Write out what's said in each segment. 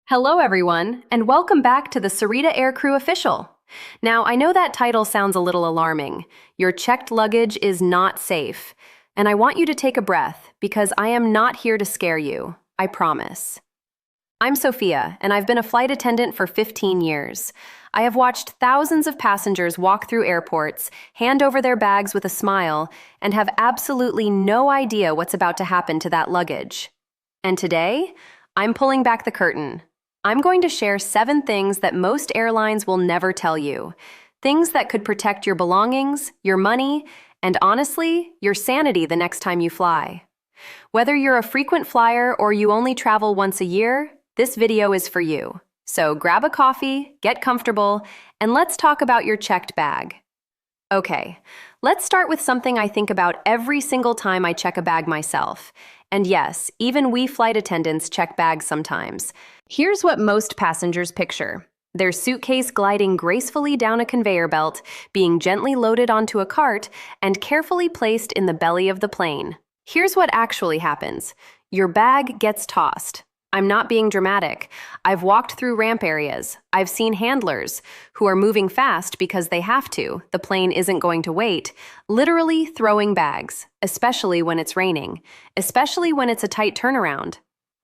Hello, everyone, and welcome back to the Sarita Aircrew Official. Now, I know that title sounds a little alarming. Your checked luggage is not safe. And I want you to take a breath because I am not here to scare you. I promise. I'm Sophia, and I've been a flight attendant for 15 years. I have watched thousands of passengers walk through airports, hand over their bags with a smile, and have absolutely no idea what's about to happen to that luggage. And today, I'm pulling back the curtain. I'm going to share 7 things that most airlines will never tell you. Things that could protect your belongings, your money, and honestly, your sanity the next time you fly. Whether you're a frequent flyer or you only travel once a year, this video is for you. So grab a coffee, get comfortable, and let's talk about your checked bag. Okay, let's start with something I think about every single time I check a bag myself. And yes, even we flight attendants check bags sometimes. Here's what most passengers picture: their suitcase gliding gracefully down a conveyor belt, being gently loaded onto a cart, and carefully placed in the belly of the plane. Here's what actually happens. Your bag gets tossed. I'm not being dramatic. I've walked through ramp areas. I've seen handlers who are moving fast because they have to. The plane isn't going to wait. Literally throwing bags, especially when it's raining, especially when it's a tight turnaround.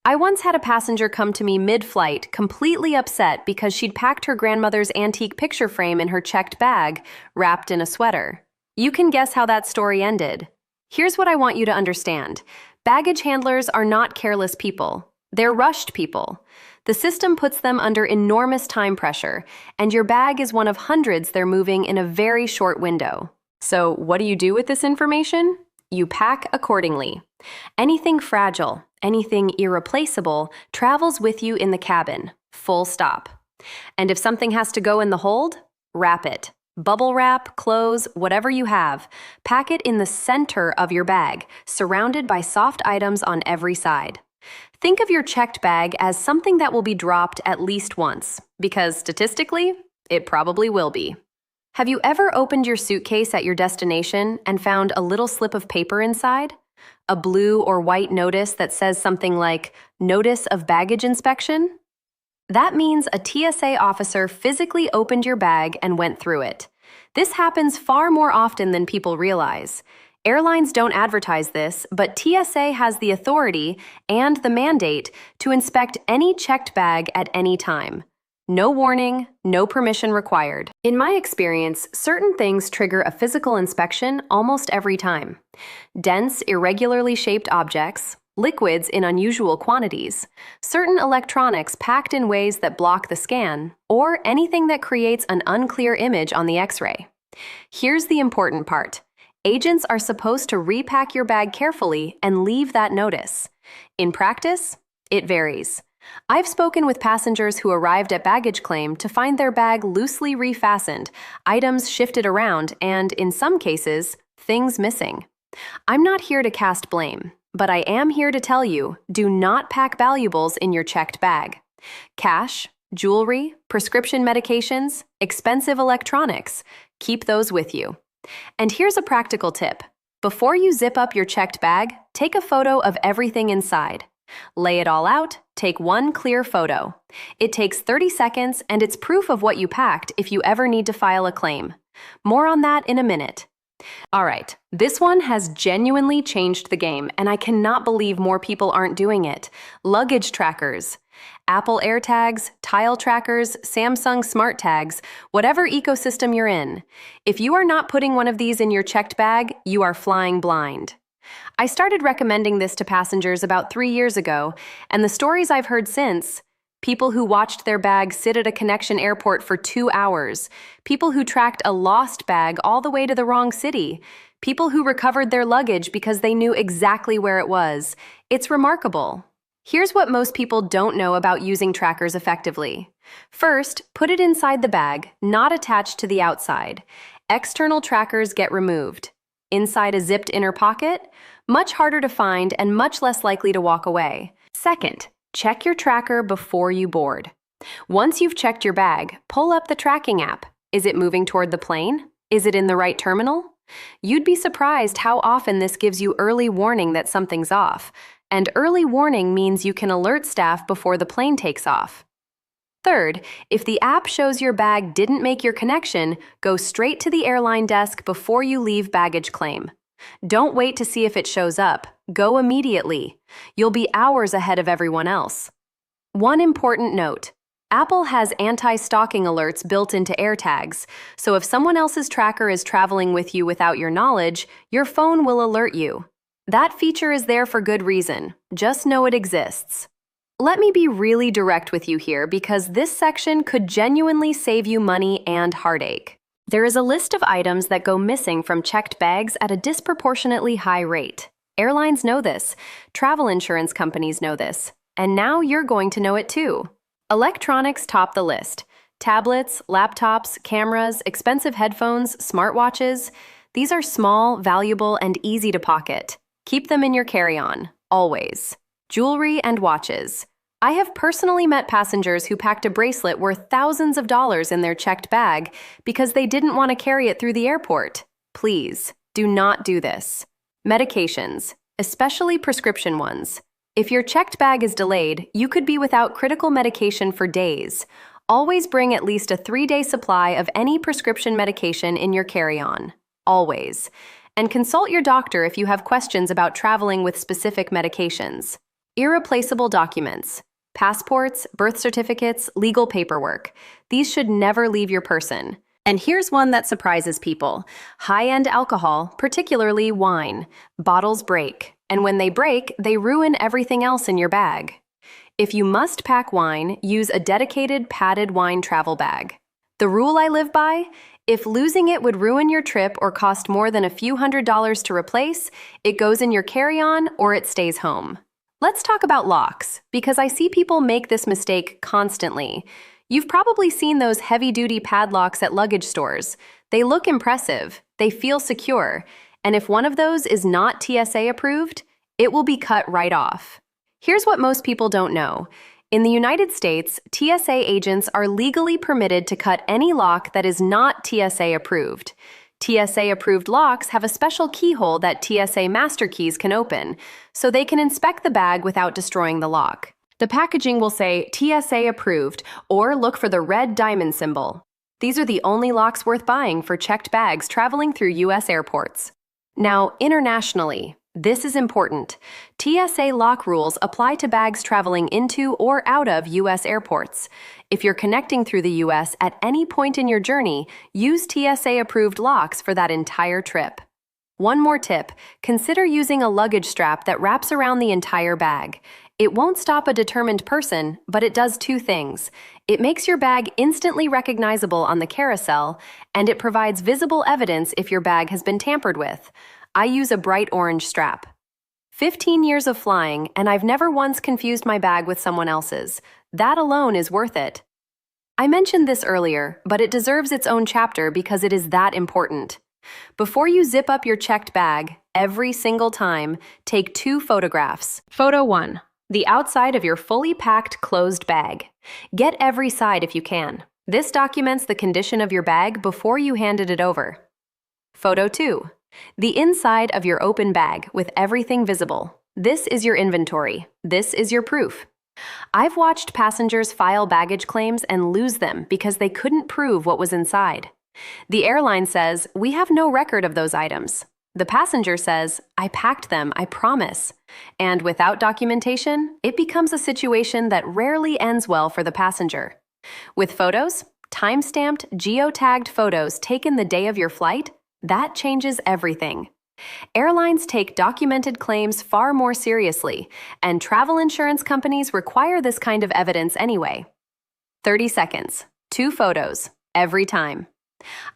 I once had a passenger come to me mid-flight, completely upset because she'd packed her grandmother's antique picture frame in her checked bag, wrapped in a sweater. You can guess how that story ended. Here's what I want you to understand. Baggage handlers are not careless people. They're rushed people. The system puts them under enormous time pressure, and your bag is one of hundreds they're moving in a very short window. So what do you do with this information? You pack accordingly. Anything fragile, anything irreplaceable travels with you in the cabin, full stop. And if something has to go in the hold, wrap it. Bubble wrap, clothes, whatever you have. Pack it in the center of your bag, surrounded by soft items on every side. Think of your checked bag as something that will be dropped at least once, because statistically, it probably will be. Have you ever opened your suitcase at your destination and found a little slip of paper inside? A blue or white notice that says something like, "Notice of Baggage Inspection"? That means a TSA officer physically opened your bag and went through it. This happens far more often than people realize. Airlines don't advertise this, but TSA has the authority and the mandate to inspect any checked bag at any time. No warning, no permission required. In my experience, certain things trigger a physical inspection almost every time. Dense, irregularly shaped objects, liquids in unusual quantities, certain electronics packed in ways that block the scan, or anything that creates an unclear image on the X-ray. Here's the important part. Agents are supposed to repack your bag carefully and leave that notice. In practice, it varies. I've spoken with passengers who arrived at baggage claim to find their bag loosely refastened, items shifted around, and, in some cases, things missing. I'm not here to cast blame, but I am here to tell you, do not pack valuables in your checked bag. Cash, jewelry, prescription medications, expensive electronics, keep those with you. And here's a practical tip. Before you zip up your checked bag, take a photo of everything inside. Lay it all out, take one clear photo. It takes 30 seconds and it's proof of what you packed if you ever need to file a claim. More on that in a minute. All right, this one has genuinely changed the game, and I cannot believe more people aren't doing it. Luggage trackers. Apple AirTags, Tile trackers, Samsung Smart Tags, whatever ecosystem you're in. If you are not putting one of these in your checked bag, you are flying blind. I started recommending this to passengers about 3 years ago, and the stories I've heard since: people who watched their bag sit at a connection airport for 2 hours, people who tracked a lost bag all the way to the wrong city, people who recovered their luggage because they knew exactly where it was. It's remarkable. Here's what most people don't know about using trackers effectively. First, put it inside the bag, not attached to the outside. External trackers get removed. Inside a zipped inner pocket, much harder to find and much less likely to walk away. Second, check your tracker before you board. Once you've checked your bag, pull up the tracking app. Is it moving toward the plane? Is it in the right terminal? You'd be surprised how often this gives you early warning that something's off. And early warning means you can alert staff before the plane takes off. Third, if the app shows your bag didn't make your connection, go straight to the airline desk before you leave baggage claim. Don't wait to see if it shows up. Go immediately. You'll be hours ahead of everyone else. One important note. Apple has anti-stalking alerts built into AirTags, so if someone else's tracker is traveling with you without your knowledge, your phone will alert you. That feature is there for good reason. Just know it exists. Let me be really direct with you here because this section could genuinely save you money and heartache. There is a list of items that go missing from checked bags at a disproportionately high rate. Airlines know this, travel insurance companies know this, and now you're going to know it too. Electronics top the list. Tablets, laptops, cameras, expensive headphones, smartwatches. These are small, valuable, and easy to pocket. Keep them in your carry-on, always. Jewelry and watches. I have personally met passengers who packed a bracelet worth thousands of dollars in their checked bag because they didn't want to carry it through the airport. Please, do not do this. Medications, especially prescription ones. If your checked bag is delayed, you could be without critical medication for days. Always bring at least a 3-day supply of any prescription medication in your carry-on. Always. And consult your doctor if you have questions about traveling with specific medications. Irreplaceable documents. Passports, birth certificates, legal paperwork. These should never leave your person. And here's one that surprises people. High-end alcohol, particularly wine. Bottles break. And when they break, they ruin everything else in your bag. If you must pack wine, use a dedicated padded wine travel bag. The rule I live by? If losing it would ruin your trip or cost more than a few $100s to replace, it goes in your carry-on or it stays home. Let's talk about locks, because I see people make this mistake constantly. You've probably seen those heavy-duty padlocks at luggage stores. They look impressive, they feel secure, and if one of those is not TSA approved, it will be cut right off. Here's what most people don't know. In the United States, TSA agents are legally permitted to cut any lock that is not TSA approved. TSA-approved locks have a special keyhole that TSA master keys can open, so they can inspect the bag without destroying the lock. The packaging will say TSA approved or look for the red diamond symbol. These are the only locks worth buying for checked bags traveling through U.S. airports. Now, internationally, this is important. TSA lock rules apply to bags traveling into or out of U.S. airports. If you're connecting through the U.S. at any point in your journey, use TSA-approved locks for that entire trip. One more tip, consider using a luggage strap that wraps around the entire bag. It won't stop a determined person, but it does two things. It makes your bag instantly recognizable on the carousel, and it provides visible evidence if your bag has been tampered with. I use a bright orange strap. 15 years of flying, and I've never once confused my bag with someone else's. That alone is worth it. I mentioned this earlier, but it deserves its own chapter because it is that important. Before you zip up your checked bag, every single time, take 2 photographs. Photo 1. The outside of your fully packed, closed bag. Get every side if you can. This documents the condition of your bag before you handed it over. Photo 2. The inside of your open bag with everything visible. This is your inventory. This is your proof. I've watched passengers file baggage claims and lose them because they couldn't prove what was inside. The airline says, "We have no record of those items." The passenger says, "I packed them, I promise." And without documentation, it becomes a situation that rarely ends well for the passenger. With photos, time-stamped, geotagged photos taken the day of your flight, that changes everything. Airlines take documented claims far more seriously, and travel insurance companies require this kind of evidence anyway. 30 seconds, 2 photos, every time.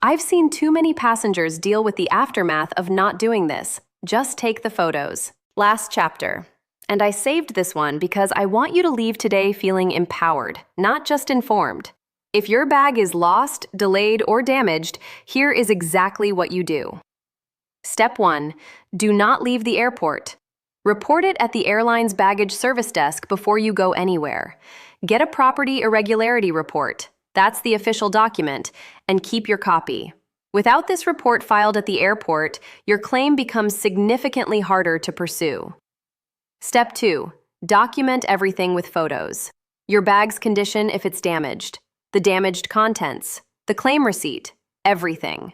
I've seen too many passengers deal with the aftermath of not doing this. Just take the photos. Last chapter. And I saved this one because I want you to leave today feeling empowered, not just informed. If your bag is lost, delayed, or damaged, here is exactly what you do. Step 1. Do not leave the airport. Report it at the airline's baggage service desk before you go anywhere. Get a property irregularity report. That's the official document, and keep your copy. Without this report filed at the airport, your claim becomes significantly harder to pursue. Step 2. Document everything with photos. your bag's condition if it's damaged, the damaged contents, the claim receipt, everything.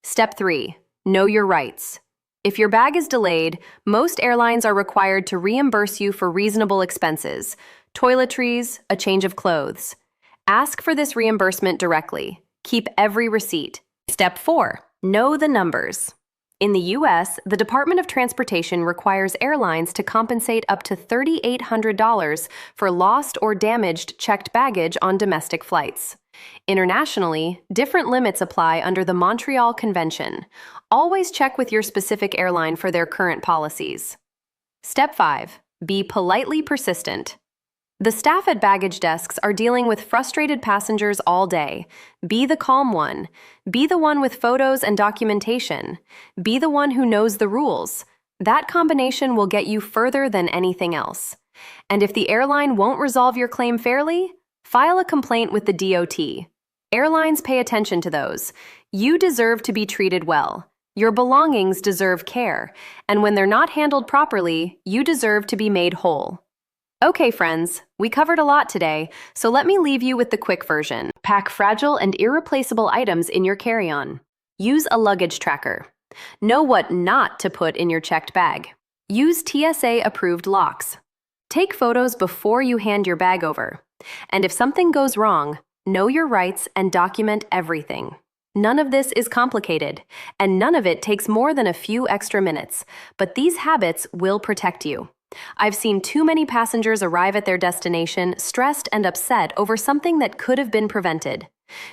Step 3. Know your rights. If your bag is delayed, most airlines are required to reimburse you for reasonable expenses, toiletries, a change of clothes. Ask for this reimbursement directly. Keep every receipt. Step 4. Know the numbers. In the U.S., the Department of Transportation requires airlines to compensate up to $3,800 for lost or damaged checked baggage on domestic flights. Internationally, different limits apply under the Montreal Convention. Always check with your specific airline for their current policies. Step 5. Be politely persistent. The staff at baggage desks are dealing with frustrated passengers all day. Be the calm one. Be the one with photos and documentation. Be the one who knows the rules. That combination will get you further than anything else. And if the airline won't resolve your claim fairly, file a complaint with the DOT. Airlines pay attention to those. You deserve to be treated well. Your belongings deserve care. And when they're not handled properly, you deserve to be made whole. Okay, friends, we covered a lot today, so let me leave you with the quick version. Pack fragile and irreplaceable items in your carry-on. Use a luggage tracker. Know what not to put in your checked bag. Use TSA-approved locks. Take photos before you hand your bag over. And if something goes wrong, know your rights and document everything. None of this is complicated, and none of it takes more than a few extra minutes, but these habits will protect you. I've seen too many passengers arrive at their destination stressed and upset over something that could have been prevented.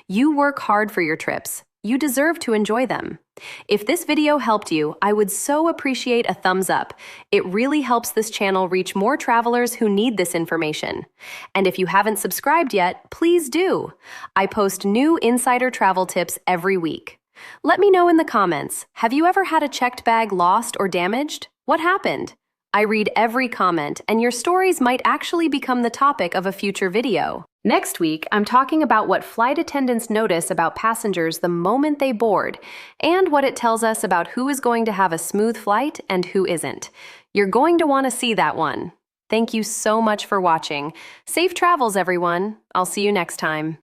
You work hard for your trips. You deserve to enjoy them. If this video helped you, I would so appreciate a thumbs up. It really helps this channel reach more travelers who need this information. And if you haven't subscribed yet, please do. I post new insider travel tips every week. Let me know in the comments, have you ever had a checked bag lost or damaged? What happened? I read every comment, and your stories might actually become the topic of a future video. Next week, I'm talking about what flight attendants notice about passengers the moment they board, and what it tells us about who is going to have a smooth flight and who isn't. You're going to want to see that one. Thank you so much for watching. Safe travels, everyone. I'll see you next time.